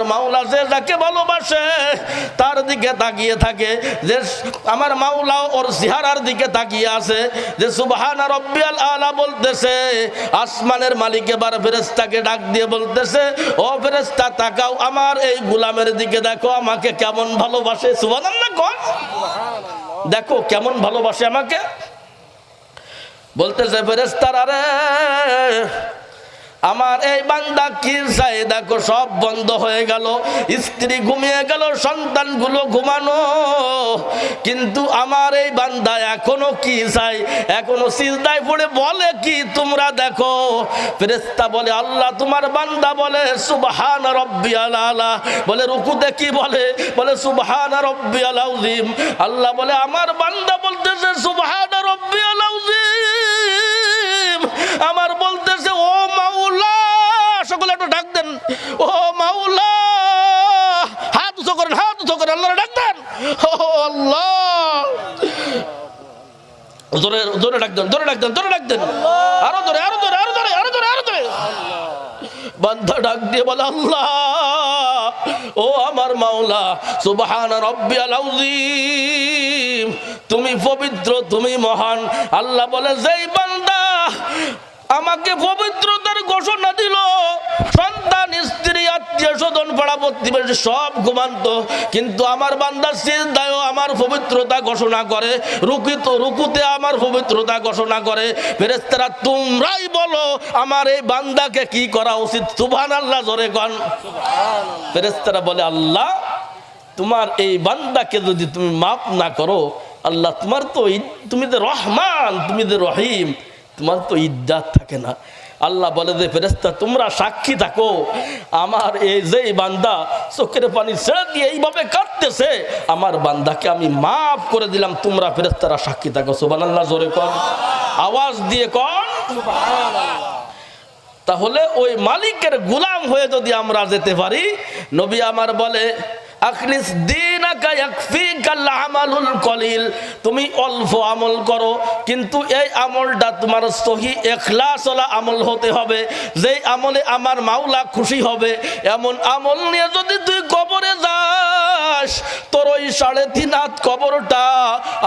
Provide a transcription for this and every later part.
মাওলা যে যাকে ভালোবাসে তার দিকে তাকিয়ে থাকে, যে আমার মাওলা ওর চেহারার দিকে তাকিয়ে আছে, যে সুবহানা রাব্বিয়াল আলা বলতেছে। আসমানের মালিক এবার ফেরেশতাকে ডাক দিয়ে বলতেছে, ও ফেরেশতা তাকাও আমার এই গোলামের দিকে, দেখো আমাকে কেমন ভালোবাসে। সুবহানাল্লাহ কোন, দেখো কেমন ভালোবাসে আমাকে। বলতেছে ফেরেশতারা, আরে আমার এই বান্দা কি চাই, দেখো সব বন্ধ হয়ে গেল, স্ত্রী ঘুমিয়ে গেল, সন্তানগুলো ঘুমানো, কিন্তু আমার এই বান্দা এখনো কি চাই, এখনো সিজদায় পড়ে বলে কি তোমরা দেখো। ফেরেশতা বলে, আল্লাহ তোমার বান্দা বলে সুবহানা রাব্বিয়াল আলা, বলে রুকুতে কি বলে, বলে সুবহানা রাব্বিয়াল আযীম। আল্লাহ বলে আমার বান্দা বলতেছে সুবহানা রাব্বিয়াল আযীম, আমার বলতেছে ও মাওলা, সকলে একটু ডাক দেন, ও মাওলা, হাত উঁচু করেন, হাত উঁচু করেন, আল্লাহর ডাক দেন, ও আল্লাহ, জোরে জোরে ডাক দেন, জোরে ডাক দেন, জোরে ডাক দেন, আরো জোরে, আরো জোরে, আরো জোরে, আরো জোরে, আরো জোরে। বান্দা ডাক দিয়ে বলে, আল্লাহ ও আমার মাওলা, সুবহানা রাব্বিয়াল আযীম, তুমি পবিত্র, তুমি মহান। আল্লাহ বলে, যেই বান্দা আমাকে পবিত্রতার ঘোষণা দিল, সন্তান, স্ত্রী, আত্মীয় স্বজন, পাড়া প্রতিবেশী সব ঘুমান্ত, কিন্তু আমার বান্দা সিজদায়ও আমার পবিত্রতা ঘোষণা করে, রুকুতে আমার পবিত্রতা ঘোষণা করে। ফেরেশতারা তোমরাই বলো আমার এই বান্দাকে কি করা উচিত। সুবহানাল্লাহ জোরে কোন। ফেরেশতারা বলে, আল্লাহ তোমার এই বান্দাকে যদি তুমি মাফ না করো, আল্লাহ তোমার তো, তুমি যে রহমান, তুমি যে রহিম, তোমার তো ইজ্জত থাকে না। আল্লাহ বলে যে ফেরেশতা তোমরা সাক্ষী থাকো, আমার এই যে বান্দা চোখের পানি ছেড়ে দিয়ে এইভাবে কাঁদতেছে, আমার বান্দাকে আমি মাফ করে দিলাম, তোমরা ফেরেশতারা সাক্ষী থাকো। সুবহানাল্লাহ জোরে কোন, আওয়াজ দিয়ে কোন সুবহানাল্লাহ। তাহলে ওই মালিকের গোলাম হয়ে যদি আমরা যেতে পারি, নবী আমার বলে আখলিস দীনাকা ইয়াকফিকাল আমালুল কলিল, তুমি অল্প আমল করো, কিন্তু এই আমলটা তোমার সহি ইখলাসওয়ালা আমল হতে হবে, যেই আমলে আমার মাওলা খুশি হবে। এমন আমল নিয়ে যদি তুই কবরে যাস, তোর ওই 3.5 হাত কবরটা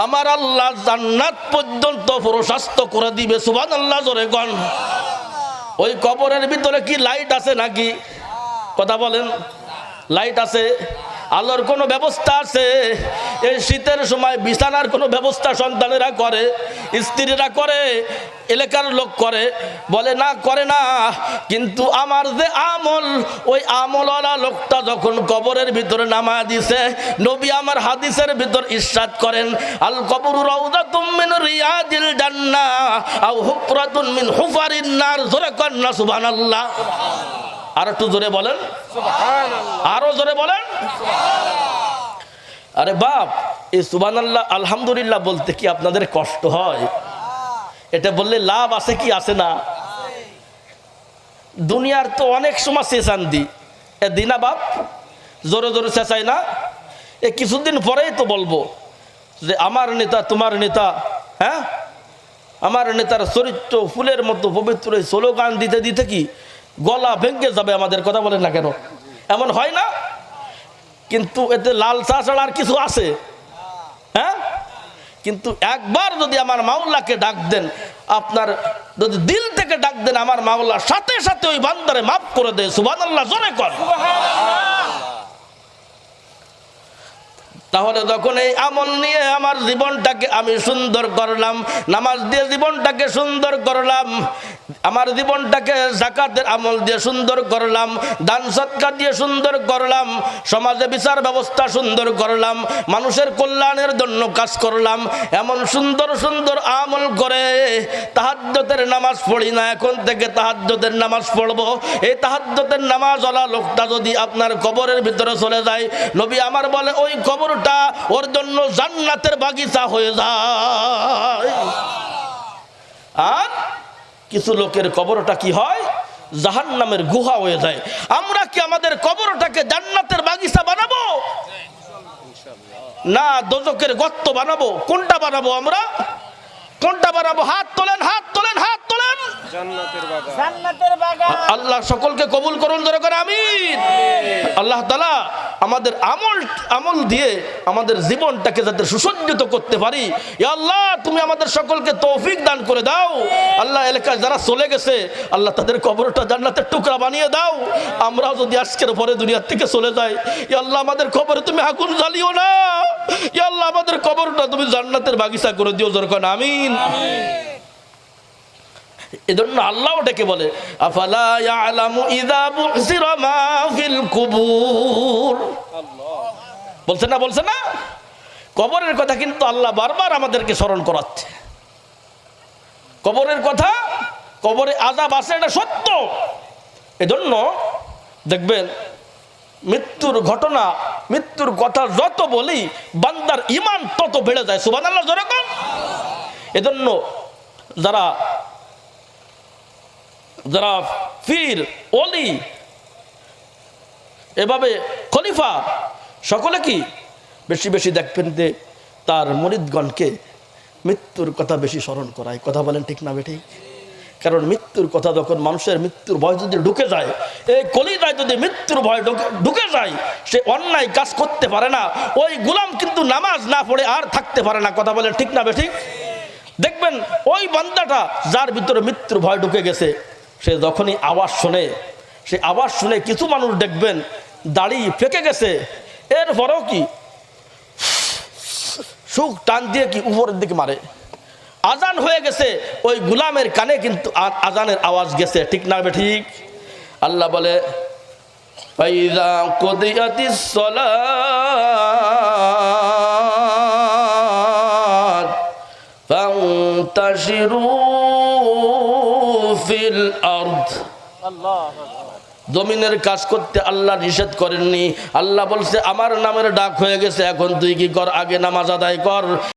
আমার আল্লাহ জান্নাত পর্যন্ত প্রশস্ত করে দিবে। সুবহানাল্লাহ জোরে কোন। ওই কবরের ভিতরে কি লাইট আছে নাকি? কথা বলেন, লাইট আছে? আলোর কোনো ব্যবস্থা আছে? এই শীতের সময় বিছানার কোনো ব্যবস্থা সন্তানেরা করে, স্ত্রীরা করে, এলাকার লোক করে? বলে না, করে না। কিন্তু আমার যে আমল, ওই আমলওয়ালা লোকটা যখন কবরের ভিতরে নামা দিছে, নবী আমার হাদিসের ভিতর ইরশাদ করেন, আল কবরু রাউদাতুম মিন রিয়াদিল জান্নাহ আও হুফরাতুন মিন হুফারিন নার। জোরে কর না সুবহানাল্লাহ। আর একটু জোরে বলেন সুবহানাল্লাহ, আরো জোরে বলেন সুবহানাল্লাহ। আরে বাপ, এই সুবহানাল্লাহ আলহামদুলিল্লাহ বলতে কি আপনাদের কষ্ট হয়? এটা বললে লাভ আছে কি আছে না? দুনিয়ার তো অনেক সময় চেঁচান দি, এ দিনা বাপ জোরে জোরে চেঁচাই না? এ কিছুদিন পরেই তো বলবো যে আমার নেতা তোমার নেতা, হ্যাঁ আমার নেতার চরিত্র ফুলের মতো পবিত্র, স্লোগান দিতে দিতে কি গলা ভেঙে যাবে আমাদের। কথা বলেন না কেন? এমন হয় না? কিন্তু এতে লাল চা ছাড়া আর কিছু আছে? হ্যাঁ, কিন্তু একবার যদি আমার মাওলাকে ডাক দেন, আপনার যদি দিল থেকে ডাক দেন, আমার মাওলা সাথে সাথে ওই বান্দারে মাফ করে দেয়। সুবহানাল্লাহ জোরে কর। তাহলে যখন এই আমল নিয়ে আমার জীবনটাকে আমি সুন্দর করলাম, নামাজ দিয়ে জীবনটাকে সুন্দর করলাম, আমার জীবনটাকে যাকাতের আমল দিয়ে সুন্দর করলাম, দান সদকা দিয়ে সুন্দর করলাম, সমাজে বিচার ব্যবস্থা সুন্দর করলাম, মানুষের কল্যাণের জন্য কাজ করলাম, এমন সুন্দর সুন্দর আমল করে তাহাজ্জুদের নামাজ পড়ি না, এখন থেকে তাহাজ্জুদের নামাজ পড়বো। এই তাহাজ্জুদের নামাজওয়ালা লোকটা যদি আপনার কবরের ভিতরে চলে যায়, নবী আমার বলে ওই কবর ওর জন্য জান্নাতের বাগিচা হয়ে যায়। আর কিছু লোকের কবরটা কি হয়? জাহান্নামের গুহা হয়ে যায়। আমরা কি আমাদের কবরটাকে জান্নাতের বাগিচা বানাবো? না দোজখের গর্ত বানাবো? কোনটা বানাবো আমরা? কোনটা বানাবো? হাত তোলেন, হাত তোলেন, হাত তোলেন। জান্নাতের বাগান। আল্লাহ সকলকে কবুল করুন, জোরে করে আমিন। আল্লাহ তাআলা আমাদের আমল দিয়ে আমাদের জীবনটাকে যাতে সুসজ্জিত করতে পারি, ইয়া আল্লাহ তুমি আমাদের সকলকে তৌফিক দান করে দাও। আল্লাহ এলাকায় যারা চলে গেছে আল্লাহ তাদের কবরটা জান্নাতের টুকরা বানিয়ে দাও। আমরাও যদি আজকের পরে দুনিয়া থেকে চলে যাই, ইয়া আল্লাহ আমাদের কবরে তুমি আগুন জ্বালিও না, ইয়া আল্লাহ আমাদের কবরটা তুমি জান্নাতের বাগিচা করে দিও, জোরে করে আমিন। এজন্য আল্লাহ ওটাকে বলে আফালা ইয়ালামু ইযা বুসিরা মা ফিল কুবুর। বলছে না কবরের কথা কিন্তু আল্লাহ বারবার আমাদেরকে স্মরণ করাচ্ছে। কবরের কথা, কবরে আযাব আছে, এটা সত্য। এজন্য দেখবেন মৃত্যুর ঘটনা, মৃত্যুর কথা যত বলি বান্দার ঈমান তত বেড়ে যায়। সুবহানাল্লাহ, জোরে বল। এজন্য যারা পীর, ওলি, এভাবে খলিফা, সকলে কি বেশি বেশি দেখবেন যে তার মুরিদগণকে মৃত্যুর কথা বেশি স্মরণ করায়। কথা বলেন ঠিক না বেঠিক? কারণ মৃত্যুর কথা যখন মানুষের মৃত্যুর ভয় যদি ঢুকে যায়, এই কলিজায় যদি মৃত্যুর ভয় ঢুকে যায়, সে অন্যায় কাজ করতে পারে না। ওই গোলাম কিন্তু নামাজ না পড়ে আর থাকতে পারে না। কথা বলেন ঠিক না বেঠিক? দেখবেন ওই বান্দাটা যার ভিতরে মৃত্যুর ভয় ঢুকে গেছে, সে যখনই আওয়াজ শোনে, সে আওয়াজ শুনে কিছু মানুষ দেখবেন দাড়ি ফেকে গেছে, এরপরেও কি সুখ টান দিয়ে কি উপরের দিকে মারে। আজান হয়ে গেছে, ওই গোলামের কানে কিন্তু আজানের আওয়াজ গেছে। ঠিক না ঠিক? আল্লাহ বলে ফাইযা কুদিয়াতিস সালাত ফান্তাশিরু ফিল আরদ। জমিনের কাজ করতে আল্লাহ নিষেধ করেননি। আল্লাহ বলছে আমার নামের ডাক হয়ে গেছে, এখন তুই কি কর, আগে নামাজ আদায় কর।